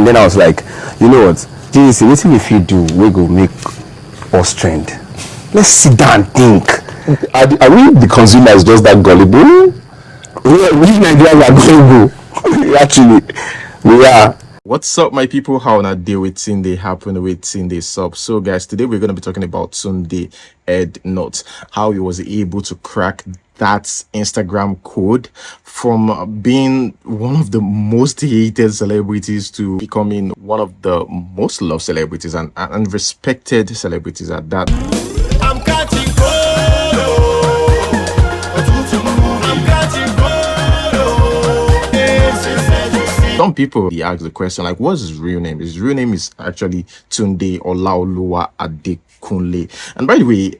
And then I was like, you know what, JC, what if you do, we go make us trend. Let's sit down and think. Are we the consumers just that gullible? We Nigerians are gullible. Actually, we are. What's up, my people? How na deal with Tunde happen with Tunde sub. So guys, today we're going to be talking about Tunde Ednut, how he was able to crack that Instagram code from being one of the most hated celebrities to becoming one of the most loved celebrities and respected celebrities at that. I'm catching some people ask the question, like, what's his real name? His real name is actually Tunde Olaoluwa Adekunle. And by the way,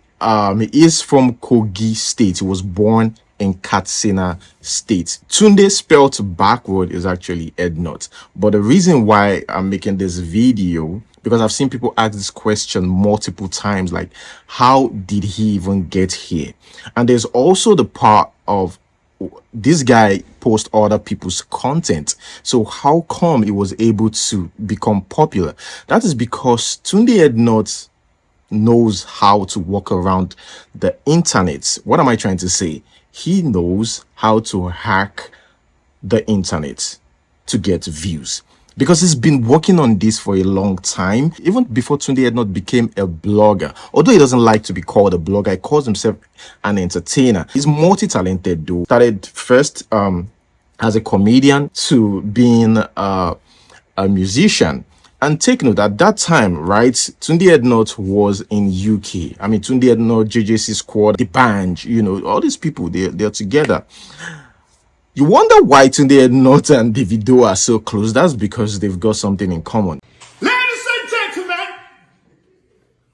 he is from Kogi State. He was born in Katsina State. Tunde spelled backward is actually Ednut. But the reason why I'm making this video, because I've seen people ask this question multiple times, like, how did he even get here? And there's also the part of this guy posts other people's content. So how come he was able to become popular? That is because Tunde Ednut knows how to walk around the internet. What am I trying to say? He knows how to hack the internet to get views, because he's been working on this for a long time, even before Tunde Ednut became a blogger. Although he doesn't like to be called a blogger, he calls himself an entertainer. He's multi-talented though. Started first as a comedian to being a musician. And take note, at that time, right, Tunde Ednut was in UK. I mean, Tunde Ednut, JJC Squad, The Band, you know, all these people, they're together. You wonder why Tunde Ednut and Davido are so close. That's because they've got something in common. Ladies and gentlemen,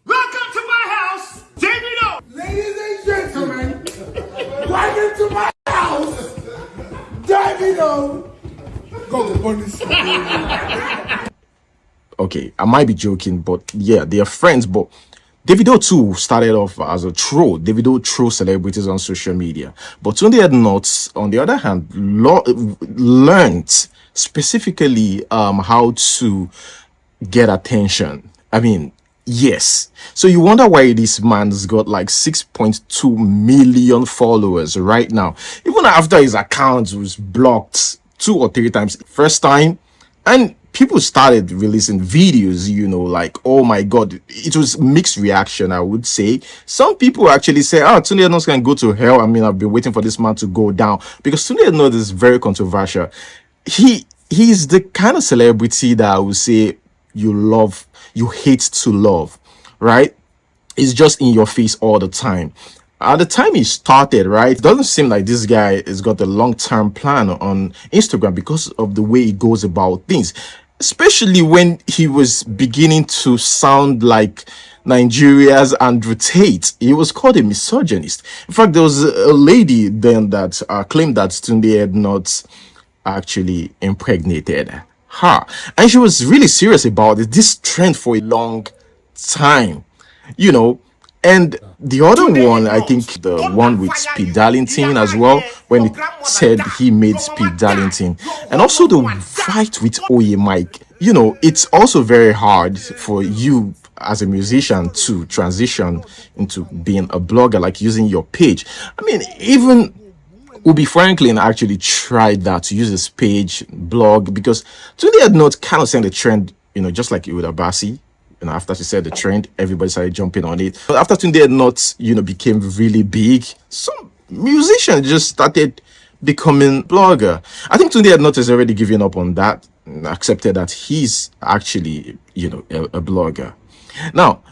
welcome to my house, Davido. Ladies and gentlemen, welcome to my house, Davido. Go to police. Okay, I might be joking, but yeah, they are friends. But Davido too started off as a troll. Davido trolls celebrities on social media. But Tunde Ednut, on the other hand, learned specifically how to get attention. I mean, yes. So you wonder why this man's got like 6.2 million followers right now, even after his account was blocked 2 or 3 times. First time, and people started releasing videos, you know, like, oh my god, it was mixed reaction, I would say. Some people actually say, oh, Tunde Ednut can go to hell. I mean, I've been waiting for this man to go down, because Tunde Ednut is very controversial. He's the kind of celebrity that I would say you love, you hate to love, right? It's just in your face all the time. At the time he started, right, it doesn't seem like this guy has got a long-term plan on Instagram because of the way he goes about things, especially when he was beginning to sound like Nigeria's Andrew Tate. He was called a misogynist. In fact, there was a lady then that claimed that Tunde Ednut actually impregnated her, and she was really serious about it. This trend for a long time, you know. And the other one, I think the one with Speed Darlington as well, when it said he made Speed Darlington, and also the fight with Oye Mike. You know, it's also very hard for you as a musician to transition into being a blogger, like using your page. I mean, even Ubi Franklin actually tried that, to use his page blog, because Tunde Ednut kind of sent a trend, you know, just like with Abasi. You know, after she said the trend, everybody started jumping on it. But after Tunde Ednut, you know, became really big, some musicians just started becoming blogger. I think Tunde Ednut has already given up on that, accepted that he's actually, you know, a blogger. Now,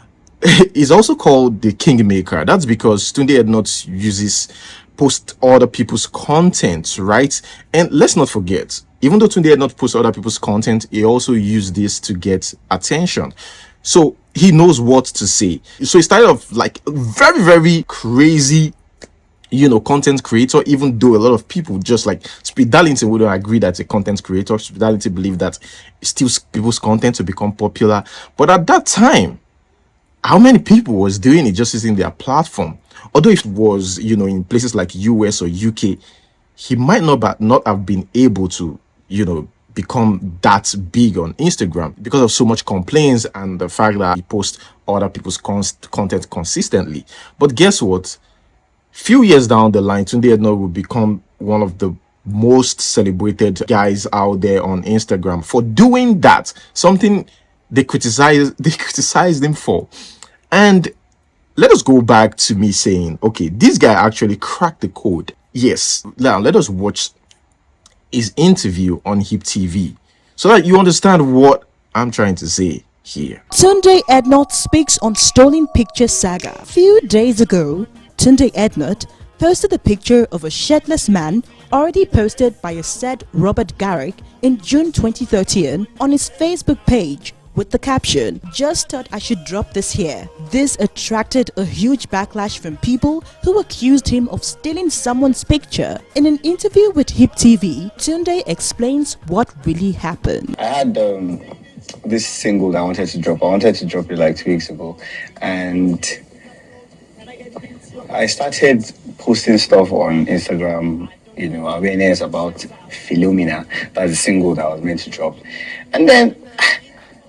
he's also called the Kingmaker. That's because Tunde Ednut post other people's content, right? And let's not forget, even though Tunde Ednut posts other people's content, he also used this to get attention. So he knows what to say. So he started off like a very, very crazy, you know, content creator, even though a lot of people, just like Speed Darlington, wouldn't agree that a content creator. Speed Darlington believed that it steals people's content to become popular. But at that time, how many people was doing it just using their platform? Although it was, you know, in places like US or UK, he might not have been able to, you know, become that big on Instagram because of so much complaints and the fact that he posts other people's content consistently. But guess what? Few years down the line, Tunde Ednut will become one of the most celebrated guys out there on Instagram for doing that. Something they criticized him for. And let us go back to me saying, okay, this guy actually cracked the code. Yes. Now let us watch his interview on Hip TV so that you understand what I'm trying to say here. Tunde Ednut speaks on stolen picture saga. A few days ago, Tunde Ednut posted a picture of a shirtless man already posted by a said Robert Garrick in June 2013 on his Facebook page with the caption, "Just thought I should drop this here." This attracted a huge backlash from people who accused him of stealing someone's picture. In an interview with Hip TV, Tunde explains what really happened. I had this single that I wanted to drop. I wanted to drop it like 2 weeks ago, and I started posting stuff on Instagram, awareness about Philomena. That's the single that I was meant to drop. And then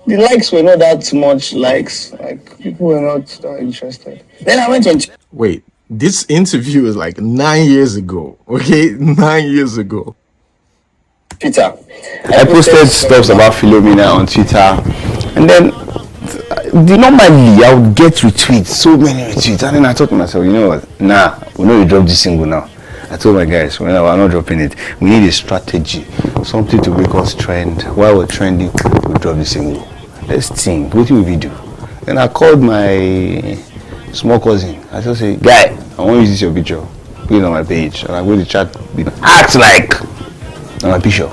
the likes were not that much likes. Like, people were not that interested. Then I went on. Wait, this interview is like 9 years ago. Okay, 9 years ago. Twitter. I posted stuff about Philomena on Twitter, and then normally I would get retweets, so many retweets, and then I thought to myself, you know what? Nah, we know you drop this single now. I told my guys, we're not dropping it. We need a strategy, something to make us trend. While we're trending, we drop the single. Let's think. What will we do? Then I called my small cousin. I just say, guy, I want to use your picture. Put it on my page, and I'm going to chat. Act like on my picture.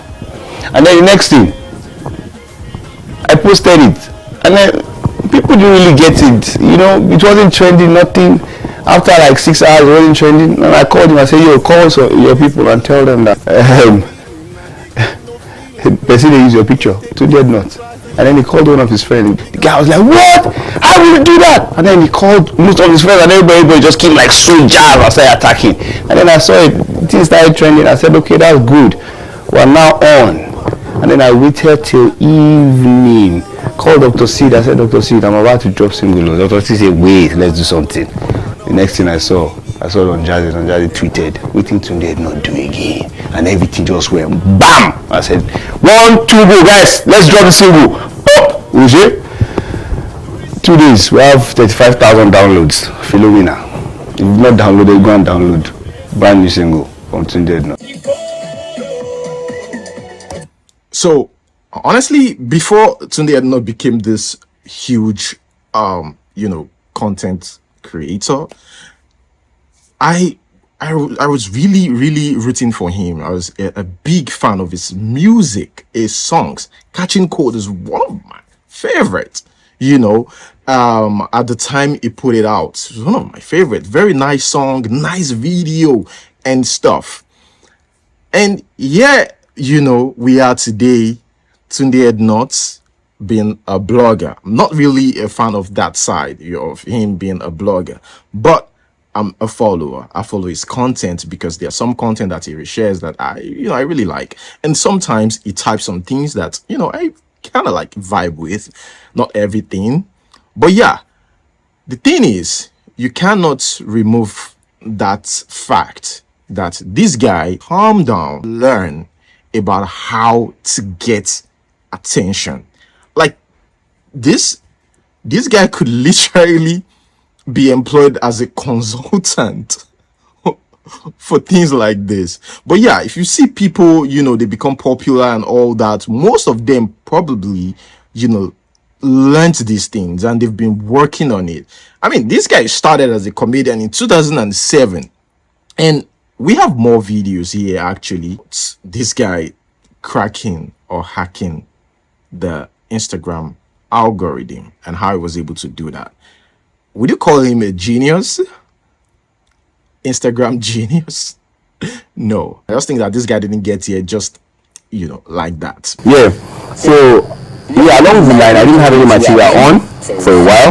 And then the next thing, I posted it, and then people didn't really get it. It wasn't trending, nothing. After like 6 hours, it wasn't trending. And I called him. I said, yo, call your people and tell them that person they use your picture to Ednut. And then he called one of his friends. The guy was like, what? How will you do that? And then he called most of his friends, and everybody just came like so jazzed and started attacking. And then I saw it, things started trending. I said, okay, that's good. We're now on. And then I waited till evening. Called Dr. Seed. I said, Dr. Seed, I'm about to drop single. Dr. Seed said, wait, let's do something. The next thing I saw it on Jazzy. And Jazzy tweeted, waiting Tunde not do again. And everything just went BAM! I said, 1, 2, go guys, let's drop the single. Oh! You see? 2 days, we have 35,000 downloads. Philomena. If you've not downloaded, go and download. Brand new single from Tunde Ednut. So honestly, before Tunde Ednut became this huge content creator, I was really rooting for him. I was a big fan of his music, his songs. Catching Cold is one of my favorites. At the time he put it out, it was one of my favorites. Very nice song, nice video and stuff. And yeah, we are today, Tunde Ednut being a blogger. I'm not really a fan of that side of him being a blogger, but I'm a follower. I follow his content because there's some content that he shares that I really like. And sometimes he types some things that, I kind of like vibe with. Not everything. But yeah, the thing is, you cannot remove that fact that this guy, calm down, learn about how to get attention. Like this guy could literally be employed as a consultant for things like this. But yeah, if you see people, they become popular and all that, most of them probably, learned these things and they've been working on it. I mean, this guy started as a comedian in 2007, and we have more videos here actually. This guy cracking or hacking the Instagram algorithm and how he was able to do that. Would you call him a genius? Instagram genius? No. I just think that this guy didn't get here just, like that. Yeah. So, along the line, I didn't have any material on for a while.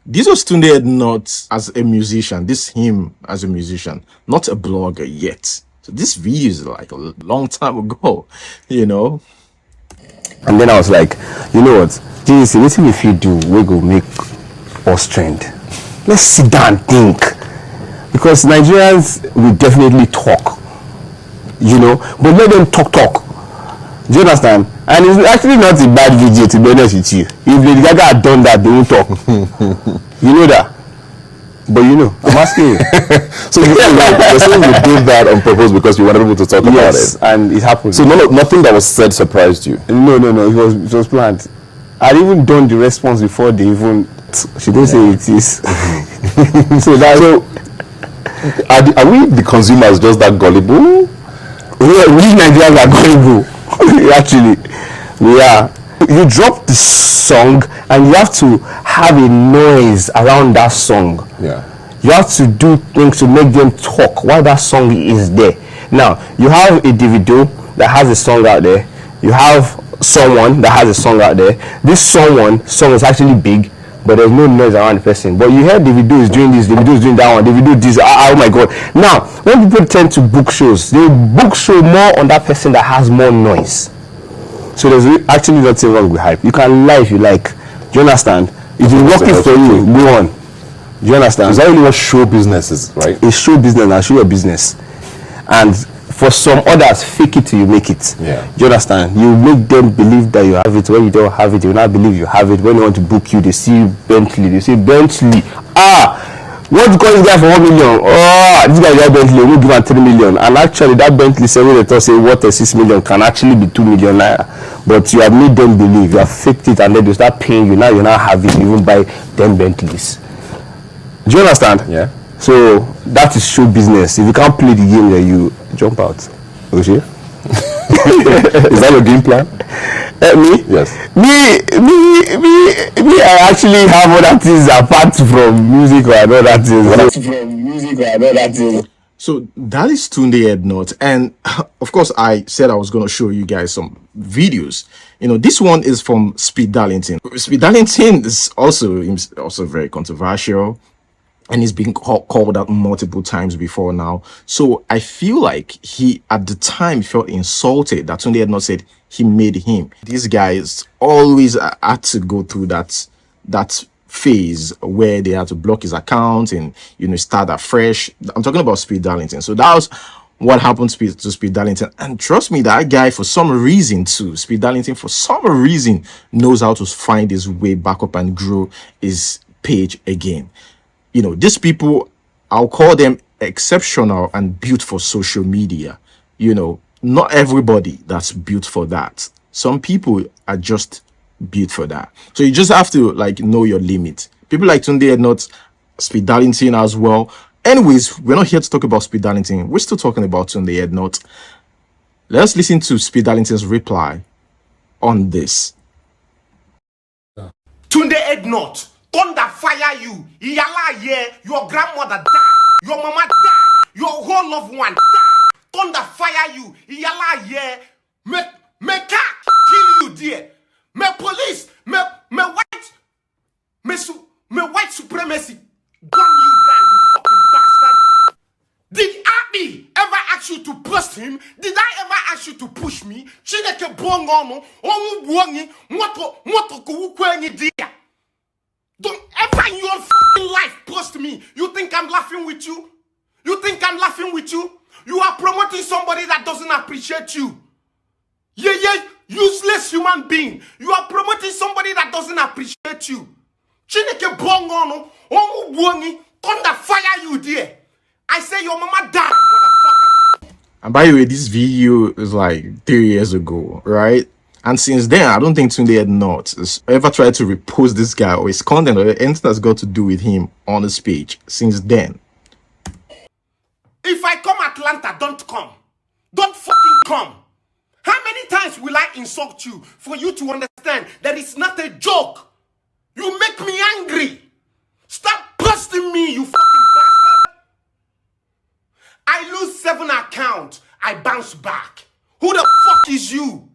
This was Tunde Ednut as a musician. This him as a musician, not a blogger yet. So this video is like a long time ago, And then I was like, you know what? This is if you do, we go make us trend. Let's sit down and think. Because Nigerians will definitely talk. You know, but let them talk. Do you understand? And it's actually not a bad video, to be honest with you. If Lady Gaga had done that, they won't talk. You know that. But you know, I'm asking you. So you're saying you did that on purpose because you wanted people to talk about it? And it happened. So nothing that was said surprised you? No, it was planned. I'd even done the response before they even, she didn't say it is. So are we the consumers just that gullible? We Nigerians are gullible. Actually, we are. You drop the song and you have to have a noise around that song. Yeah. You have to do things to make them talk while that song is there. Now, you have a Davido that has a song out there. You have someone that has a song out there. This song is actually big, but there's no noise around the person. But you hear Davido is doing this, Davido is doing that one, Davido this. Oh my God. Now, when people tend to book shows, they book show more on that person that has more noise. So there's actually nothing wrong with hype. You can lie if you like. Do you understand? If it's working for you, go on. Do you understand? Is that really what show business is, right? It's show business and show your business. And for some others, fake it till you make it. Yeah. Do you understand? You make them believe that you have it. When you don't have it, you will not believe you have it. When they want to book you, they see Bentley. They say Bentley. What do you call this guy for 1 million? Oh, this guy got Bentley, we'll give him 3 million. And actually, that Bentley 7 say what a 6 million can actually be 2 million naira. But you have made them believe, you have faked it, and then they start paying you. Now you now have it, you even buy 10 Bentleys. Do you understand? Yeah. So that is show business. If you can't play the game, then you jump out. Okay? Is that your game plan? Me? Yes. Me, I actually have other things apart from music or other things. So that is Tunde Ednut, and of course I said I was going to show you guys some videos. You know, this one is from Speed Darlington. Speed Darlington is also very controversial, and he's been called out multiple times before now. So I feel like he at the time felt insulted that Tunde Ednut said he made him. These guys always had to go through that phase where they had to block his account and, you know, start afresh. I'm talking about Speed Darlington. So that was what happened to Speed Darlington. And trust me, that guy, for some reason too, Speed Darlington, for some reason, knows how to find his way back up and grow his page again. You know, these people, I'll call them exceptional and built for social media. You know, not everybody that's built for that. Some people are just built for that. So you just have to like know your limit. People like Tunde Ednut, Speed Darlington as well. Anyways, we're not here to talk about Speed Darlington. We're still talking about Tunde Ednut. Let's listen to Speed Darlington's reply on this. Tunde Ednut, thunder fire you. Yala yeah, your grandmother died. Your mama died. Your whole loved one died. Thunder fire you. Yala yeah, me cat kill you dear. Me police, me white supremacy gun you down, you fucking bastard. Did Abby ever ask you to post him? Did I ever ask you to push me? Chineke bongono, omu buongi, moto kuukwenyi dia. Don't ever in your fucking life post me. You think I'm laughing with you? You think I'm laughing with you? You are promoting somebody that doesn't appreciate you. Yeah, useless human being. You are promoting somebody that doesn't appreciate you. Chineke bongono, omu buongi, thunder fire you there. I say your mama died, motherfucker. And by the way, this video is like 3 years ago, right? And since then, I don't think Tunde Ednut has ever tried to repost this guy or his content or anything that's got to do with him on his page since then. If I come Atlanta, don't come. Don't fucking come. How many times will I insult you for you to understand that it's not a joke? You make me angry. Stop busting me, you fucking bastard. I lose 7 accounts. I bounce back. Who the fuck is you?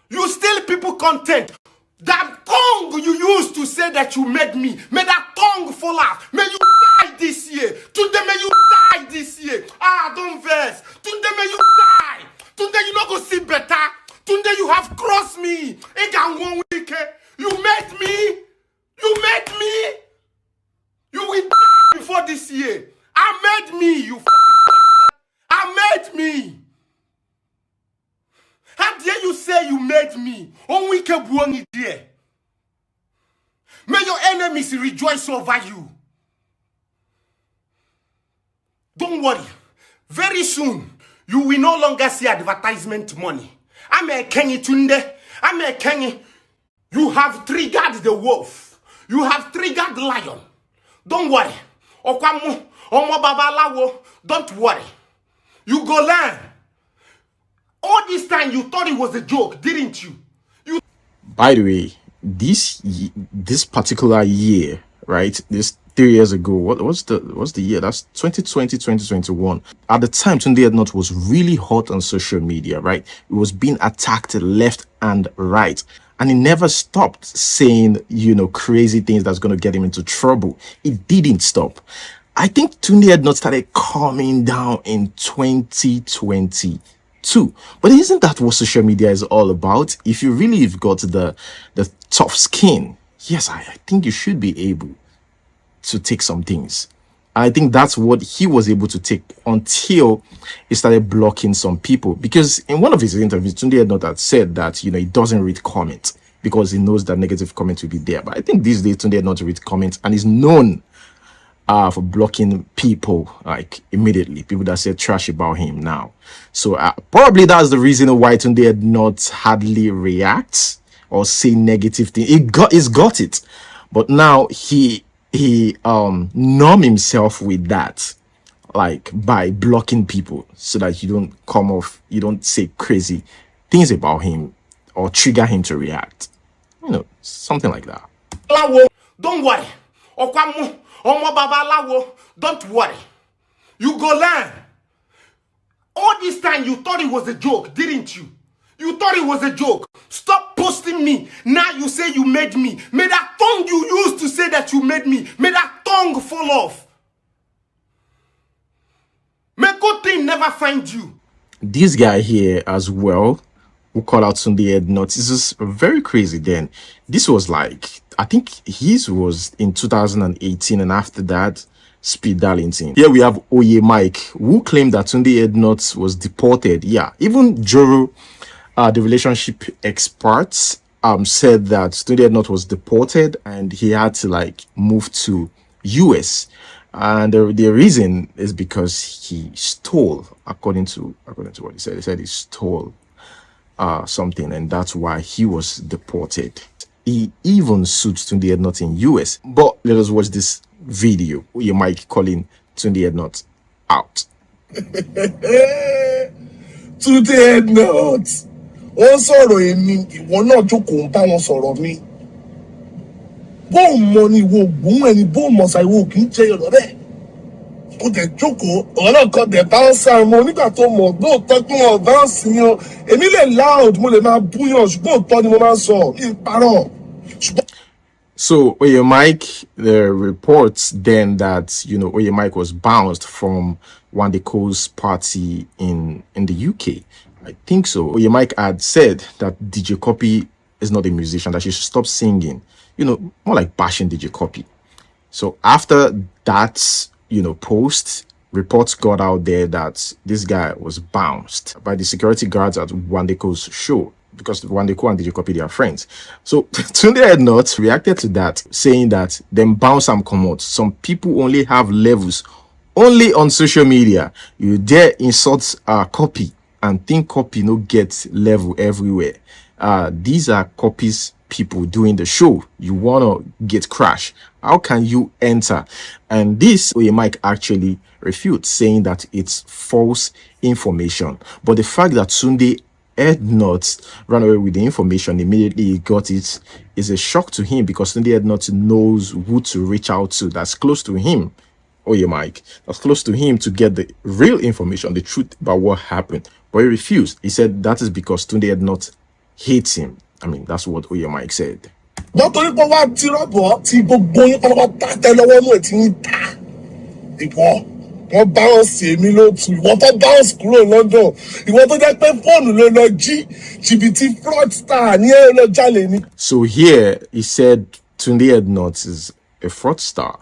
You steal people content. That tongue you used to say that you made me. May that tongue fall off. May you die this year. Today may you die this year. Don't vex. Today may you die. Today you not go see better. Tunde, you have crossed me. It can 1 week. You made me. You made me. You will die before this year. I made me, you fucking bastard. I made me. How dare you say you made me? On week buongi dear. May your enemies rejoice over you. Don't worry. Very soon, you will no longer see advertisement money. I'm a Kenny Tunde. I'm a Kenny. You have triggered the wolf. You have triggered the lion. Don't worry. Okwamu, Omo Babalawo, don't worry. You go learn. All this time you thought it was a joke, didn't you? By the way, this particular year, right? This 3 years ago, what's the year? That's 2020, 2021. At the time, Tunde Ednut was really hot on social media, right? It was being attacked left and right. And he never stopped saying, crazy things that's going to get him into trouble. It didn't stop. I think Tunde Ednut started calming down in 2022. But isn't that what social media is all about? If you really have got the tough skin, yes, I think you should be able to take some things. I think that's what he was able to take until he started blocking some people. Because in one of his interviews, Tunde Ednut had said that, he doesn't read comments because he knows that negative comments will be there. But I think these days, Tunde Ednut reads comments and is known for blocking people, like immediately, people that say trash about him now. So probably that's the reason why Tunde Ednut hardly reacts or say negative things. He's got it. But now he numb himself with that, like by blocking people so that you don't say crazy things about him or trigger him to react, something like that. Don't worry. Okwamu, Omo Babalawo, don't worry. You go learn. All this time you thought it was a joke, didn't you? You thought it was a joke. Stop posting me. Now you say you made me. May that tongue you used to say that you made me, may that tongue fall off. May good thing never find you. This guy here as well, who called out Tunde Ednut, this is very crazy then. This was like, I think his was in 2018, and after that, Speed Darlington. Here we have Oye Mike, who claimed that Tunde Ednut was deported. Yeah, even Joro, the relationship experts, said that Tunde Ednut was deported and he had to move to US. And the reason is because he stole, according to what he said. He said he stole something, and that's why he was deported. He even sued Tunde Ednut in US. But let us watch this video. You might calling Tunde Ednut out. Tunde Ednut, ó sọ̀rọ̀ èmi, ìwọ náà jókòó ń bá wọn sọ̀rọ̀ mi. Bó mọ ni ìwọ ògbóhùn ẹni, bó mọ̀ ṣá ìwọ kì í jẹ ọ̀rọ̀ bẹ́ẹ̀. Ó dẹ̀ jókòó, ọ̀rọ̀ náà kan dẹ̀ báńsà mo nígbà tó mọ̀ lóòótọ́ pé wọn báńsì ni o. Èmi lè loud, mo lè máa búyàn, ṣùgbọ́n òótọ́ ni mo máa ń sọ, mi ń parọ́. So Oye Mike, the reports then that Oye Mike was bounced from Wandeko's party in the UK. I think so. Oye Mike had said that DJ Copy is not a musician, that she should stop singing. More like bashing DJ Copy. So after that, post, reports got out there that this guy was bounced by the security guards at Wandeko's show, because Wandeko and DJ Copy, they are friends. So Tunde Ednut reacted to that, saying that them bounce and come out. Some people only have levels only on social media. You dare insult Copy and think Copy no get level everywhere. These are Copy's people doing the show. You wanna get crash. How can you enter? And this Oye Mike actually refutes, saying that it's false information. But the fact that Tunde Ednut ran away with the information, immediately he got it, is a shock to him, because Tunde Ednut knows who to reach out to that's close to him. Oye Mike, that's close to him, to get the real information, the truth about what happened. But he refused. He said that is because Tunde Ednut hates him. I mean, that's what Oye Mike said. Nítorí pé wá tí gbogbo yín pátápátá tẹ lọ́wọ́ mú ẹ̀ tí ń ta ìbọn wọ́n bounce èmi ló tu ìwọ tó bounce kúrò London ìwọ tó jẹ́ pé fóònù ló lọ jí jìbìtì fraudster ní ẹ lọ jalè ni. So here he said Tunde Ednut is a fraudster,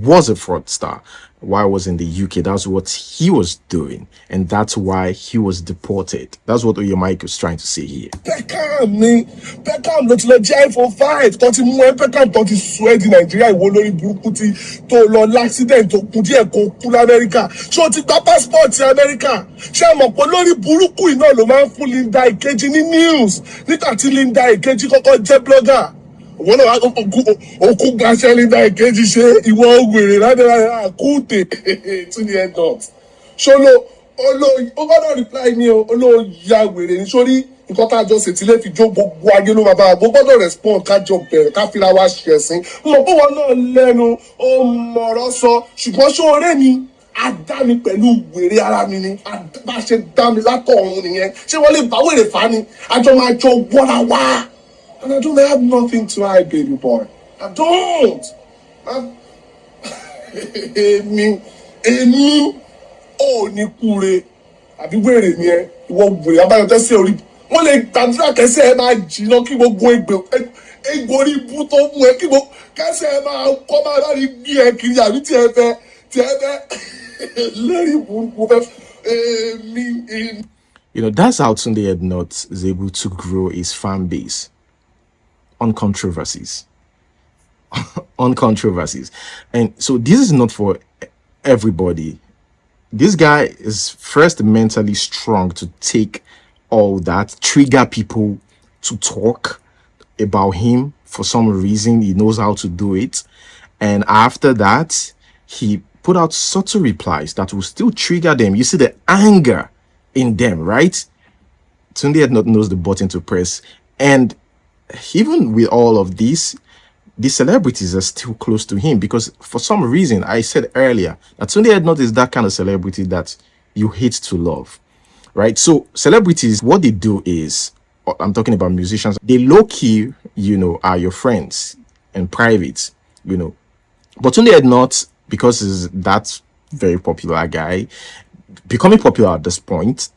was a fraudster while I was in the UK. That's what he was doing, and that's why he was deported. That's what Oyemike was trying to say here. Beckham ló ti lọ jí iPhone 5 tó ti mú ẹ Beckham tó ti sọ ẹ di Nàìjíríà ìwọ lórí burúkú tí tó lọ l'accident tó kú díẹ̀ kó kú l'Amẹ́ríkà ṣé o ti gba passport ti Amẹ́ríkà ṣé mọ̀ pé lórí burúkú iná ló máa ń fún Linda Ìkejì ní news nígbà tí Linda Ìkejì kọ́kọ́ jẹ́ blogger wọ́n náà òkú gbaṣẹ́ Linda Ìkejì ṣe ìwọ ògbèrè ládẹ́rẹ́ àkúùtè Tunde Ednut ṣọlọ ó gbọ́dọ̀ reply ní olóòyà wèrè ní sórí nǹkan tá a jọ ṣètìlẹ́ fi jó gbogbo ayé ló máa bá a gbọ́dọ̀ respond kájọ bẹ̀rẹ̀ ká fira wa ṣẹ̀sìn mọ̀ pé wọn náà lẹ́nu ó mọ̀rọ̀ sọ ṣùgbọ́n ṣó ọ̀rẹ́ mi á dá mi pẹ̀lú wèrè ara mi ni bá a ṣe dá mi látọ̀run nìyẹn ṣé wọ́n lè bá wèrè fà ni àjọ máa jọ wọ́ra wá. And I don't have nothing to hide, baby boy. I don't. Èmi ò ní kúre àbí wèrè ni ẹ ìwọ wèrè abáyọ tẹsí orí wọn lè gbàdúrà kẹsẹ̀ ẹ máa jìnnà kí gbogbo egbò orí ibú tó mú ẹ kí gbogbo kẹsẹ̀ ẹ máa kọ́ máa láti gbé ẹ kiri àbí tí ẹ fẹ́ lórí burúkú fẹ́ èmi. You know, that's how Tunde Ednut is able to grow his fan base. On controversies. On controversies. And so this is not for everybody. This guy is first mentally strong to take all that, trigger people to talk about him for some reason. He knows how to do it. And after that, he put out subtle replies that will still trigger them. You see the anger in them, right? Tunde Ednut knows the button to press. And even with all of this, the celebrities are still close to him because for some reason, I said earlier that Tunde Ednut is that kind of celebrity that you hate to love, right? So celebrities, what they do is, I'm talking about musicians, they low-key, are your friends in private, But Tunde Ednut, because he's that very popular guy, becoming popular at this point,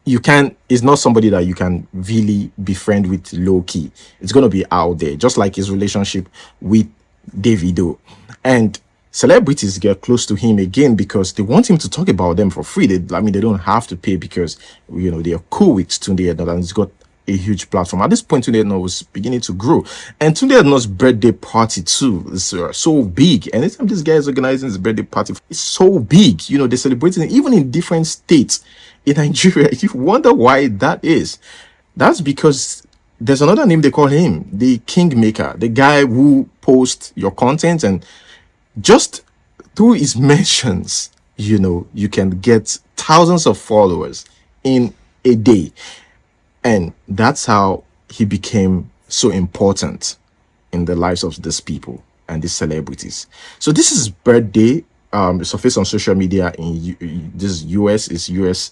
is not somebody that you can really befriend with low key. It's going to be out there, just like his relationship with Davido. And celebrities get close to him again because they want him to talk about them for free. They don't have to pay because, they are cool with Tunde Ednut and he's got a huge platform. At this point, Tunde Ednut was beginning to grow. And Tunde Ednut's birthday party too is so big. Anytime this guy is organizing his birthday party, it's so big. They're celebrating it, even in different states. In Nigeria, you wonder why that is. That's because there's another name they call him, the Kingmaker, the guy who posts your content, and just through his mentions, you can get thousands of followers in a day. And that's how he became so important in the lives of these people and these celebrities. So this is birthday. Surfaced on social media in this US is US.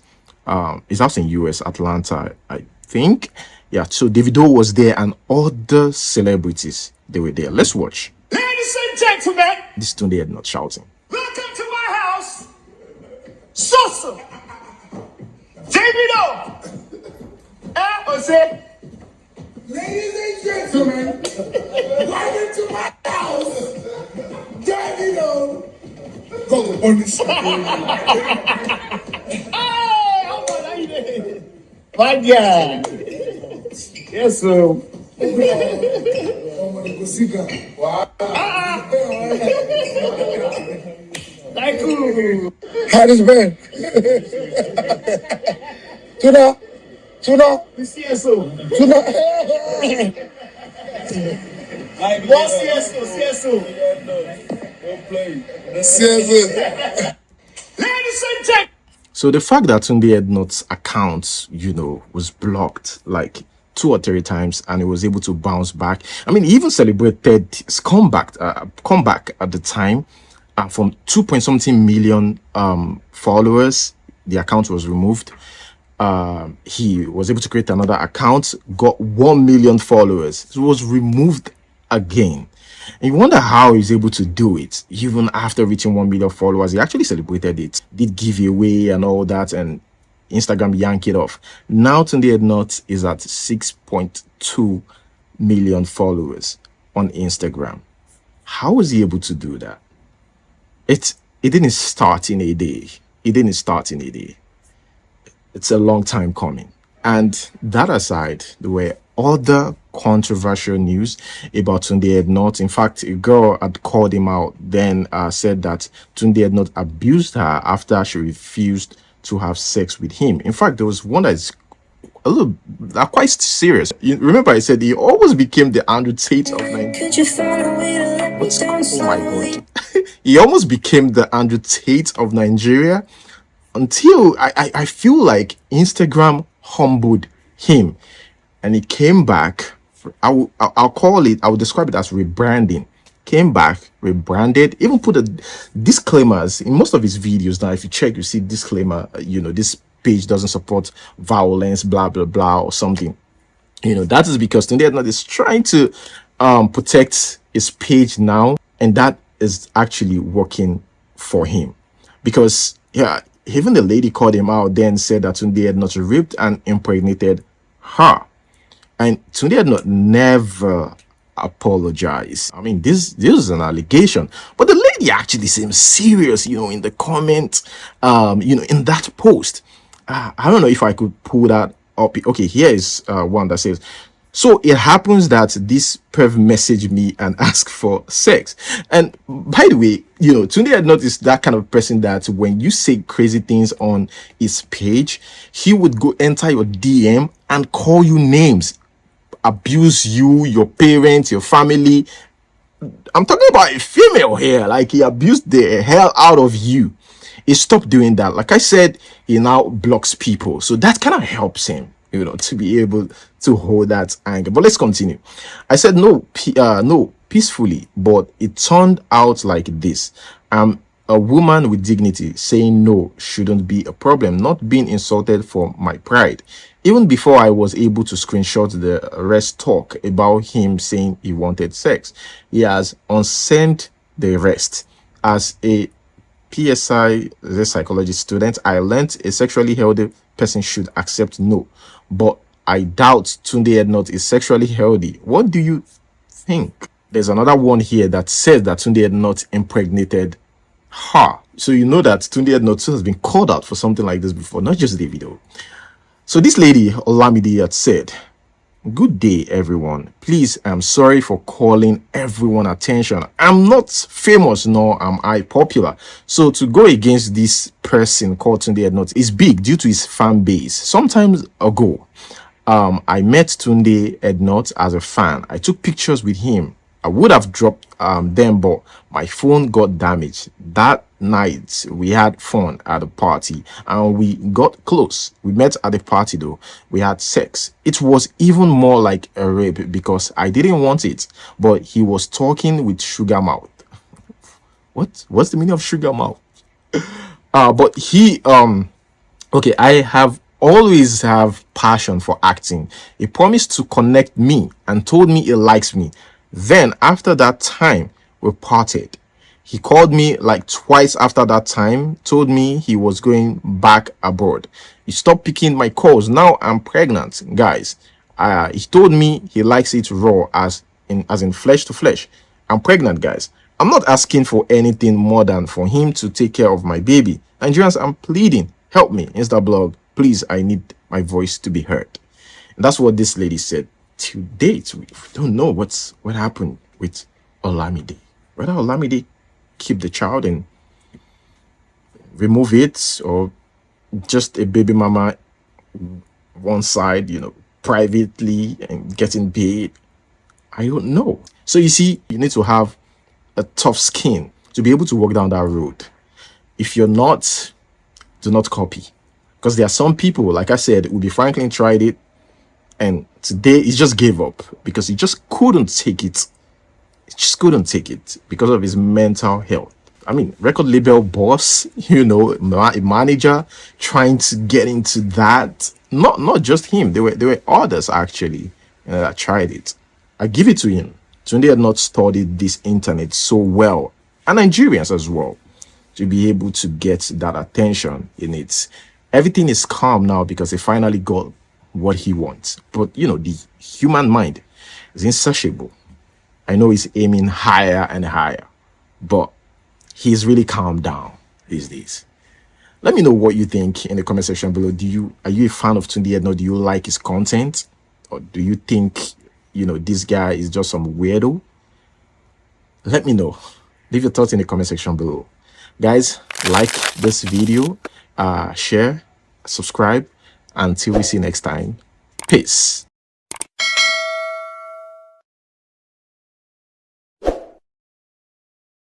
It's out in US, Atlanta, I think. Yeah, so Davido was there and other celebrities, they were there. Let's watch. Ladies and gentlemen, This is Tunde Ednut shouting. welcome to my house. Sosa. Davido. Jose. Ladies and gentlemen, welcome to my house. Davido. Go on this. My God. Yes, sir. Thank you. How this been? Tuna. CSO. CSO. Ladies and gentlemen. So the fact that Tunde Ednut's account, was blocked like 2 or 3 times and he was able to bounce back. I mean, he even celebrated his comeback at the time from 2-point-something million followers. The account was removed. He was able to create another account, got 1 million followers. It was removed again. And you wonder how he's able to do it even after reaching 1 million followers. He actually celebrated it, did giveaway and all that, and Instagram yanked it off. Now Tunde Ednut is at 6.2 million followers on Instagram. How was he able to do that? It didn't start in a day. It didn't start in a day. It's a long time coming. And that aside, there were other controversial news about Tunde Ednut. In fact, a girl had called him out, then said that Tunde Ednut abused her after she refused to have sex with him. In fact, there was one that is a little quite serious. You remember I said he almost became the Andrew Tate of Nigeria. Oh my god. He almost became the Andrew Tate of Nigeria until I feel like Instagram humbled him and he came back. I'll call it, I will describe it as rebranding. Came back, rebranded, even put a disclaimers in most of his videos. Now if you check, you see disclaimer, this page doesn't support violence, blah blah blah, or something. That is because Tunde Ednut is trying to protect his page now, and that is actually working for him. Because even the lady called him out, then said that Tunde Ednut raped and impregnated her. And Tunde Ednut never apologized. I mean, this is an allegation, but the lady actually seems serious, in the comment, in that post. I don't know if I could pull that up. Okay, here is one that says, so it happens that this perv messaged me and asked for sex. And by the way, Tunde Ednut is that kind of person that when you say crazy things on his page, he would go enter your DM and call you names, abuse you, your parents, your family. I'm talking about a female here. Like, he abused the hell out of you. He stopped doing that. Like I said, he now blocks people. So that kind of helps him, to be able to hold that anger. But let's continue. I said no peacefully, but it turned out like this. I'm a woman with dignity. Saying no shouldn't be a problem. Not being insulted for my pride. Even before I was able to screenshot the rest talk about him saying he wanted sex, he has unsent the rest. As a PSI, the psychology student, I learned a sexually healthy person should accept no. But I doubt Tunde Ednut is sexually healthy. What do you think? There's another one here that says that Tunde Ednut impregnated her. So you know that Tunde Ednut has been called out for something like this before, not just the video. So this lady, Olamide, had said, "Good day, everyone. Please, I'm sorry for calling everyone attention. I'm not famous, nor am I popular. So to go against this person called Tunde Ednut is big due to his fan base. Some time ago, I met Tunde Ednut as a fan. I took pictures with him. I would have dropped them, but my phone got damaged. That night, we had fun at the party and we got close. We met at the party though. We had sex. It was even more like a rape because I didn't want it, but he was talking with sugar mouth." What's the meaning of sugar mouth? But he, okay, I have always have passion for acting. He promised to connect me and told me he likes me. Then after that time, we parted. He called me like twice after that time, told me he was going back abroad. He stopped picking my calls. Now I'm pregnant, guys. He told me he likes it raw, as in flesh to flesh. I'm pregnant, guys. I'm not asking for anything more than for him to take care of my baby. Nigerians, I'm pleading. Help me. Instablog, please, I need my voice to be heard. And that's what this lady said. To date, we don't know what happened with Olamide. Whether Olamide keep the child and remove it, or just a baby mama one side, privately and getting paid. I don't know. So you see, you need to have a tough skin to be able to walk down that road. If you're not, do not copy. Because there are some people, like I said, Ubi Franklin tried it, and today he just gave up because he just couldn't take it. He just couldn't take it because of his mental health. I mean, record label boss, a manager trying to get into that. Not just him. There were others actually that tried it. I give it to him. Tunde had not studied this internet so well, and Nigerians as well, to be able to get that attention in it. Everything is calm now because he finally got what he wants. But you know, the human mind is insatiable. I know he's aiming higher and higher, but he's really calmed down these days. Let me know what you think in the comment section below. Are you a fan of Tunde Ednut? Do you like his content? Or do you think, you know, this guy is just some weirdo? Let me know. Leave your thoughts in the comment section below. Guys, like this video, share, subscribe. Until we see you next time. Peace.